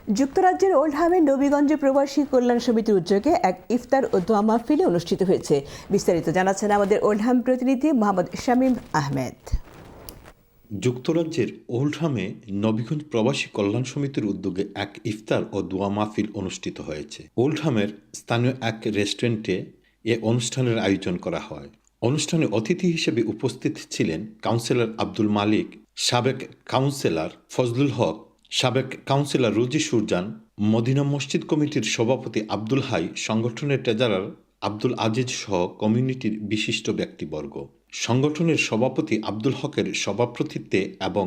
যুক্তরাজ্যের ওল্ডহামের নবীগঞ্জ প্রবাসী কল্যাণ সমিতির উদ্যোগে এক ইফতার ও দোয়া মাহফিল অনুষ্ঠিত হয়েছে। বিস্তারিত জানাচ্ছেন আমাদের ওল্ডহাম প্রতিনিধি মোহাম্মদ শামীম আহমেদ। যুক্তরাজ্যের ওল্ডহামে নবীগঞ্জ প্রবাসী কল্যাণ সমিতির উদ্যোগে এক ইফতার ও দোয়া মাহফিল অনুষ্ঠিত হয়েছে। ওল্ডহামের স্থানীয় এক রেস্টুরেন্টে এ অনুষ্ঠানের আয়োজন করা হয়। অনুষ্ঠানে অতিথি হিসেবে উপস্থিত ছিলেন কাউন্সিলর আব্দুল মালিক, সাবেক কাউন্সিলর ফজলুল হক, সাবেক কাউন্সিলর রুজি সুরজান, মদিনা মসজিদ কমিটির সভাপতি আব্দুল হাই, সংগঠনের ট্রেজারার আব্দুল আজিজ সহ কমিউনিটির বিশিষ্ট ব্যক্তিবর্গ। সংগঠনের সভাপতি আব্দুল হকের সভাপতিত্বে এবং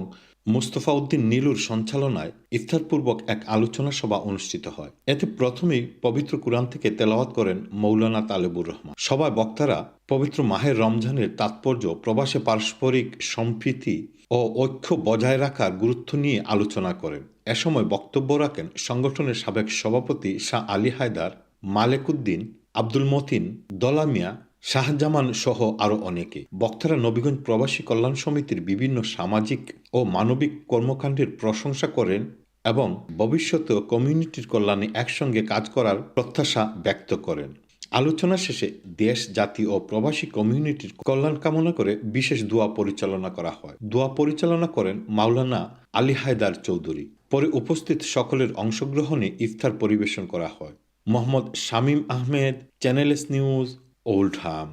মুস্তফা উদ্দিন নীলুর সঞ্চালনায় ইফতারপূর্বক এক আলোচনা সভা অনুষ্ঠিত হয়। এতে প্রথমেই পবিত্র কুরআন থেকে তেলাওয়াত করেন মৌলানা তালেবুর রহমান। সভায় বক্তারা পবিত্র মাহের রমজানের তাৎপর্য, প্রবাসে পারস্পরিক সম্প্রীতি ও ঐক্য বজায় রাখার গুরুত্ব নিয়ে আলোচনা করেন। এ সময় বক্তব্য রাখেন সংগঠনের সাবেক সভাপতি শাহ আলী হায়দার, মালেক উদ্দিন, আব্দুল মতিন, দলামিয়া, শাহজামান সহ আরও অনেকে। বক্তারা নবীগঞ্জ প্রবাসী কল্যাণ সমিতির বিভিন্ন সামাজিক ও মানবিক কর্মকাণ্ডের প্রশংসা করেন এবং ভবিষ্যতেও কমিউনিটির কল্যাণে একসঙ্গে কাজ করার প্রত্যাশা ব্যক্ত করেন। আলোচনা শেষে দেশ, জাতি ও প্রবাসী কমিউনিটির কল্যাণ কামনা করে বিশেষ দোয়া পরিচালনা করা হয়। দোয়া পরিচালনা করেন মাওলানা আলী হায়দার চৌধুরী। পরে উপস্থিত সকলের অংশগ্রহণে ইফতার পরিবেশন করা হয়। Mohammad Shamim Ahmed, channel S news, Oldham.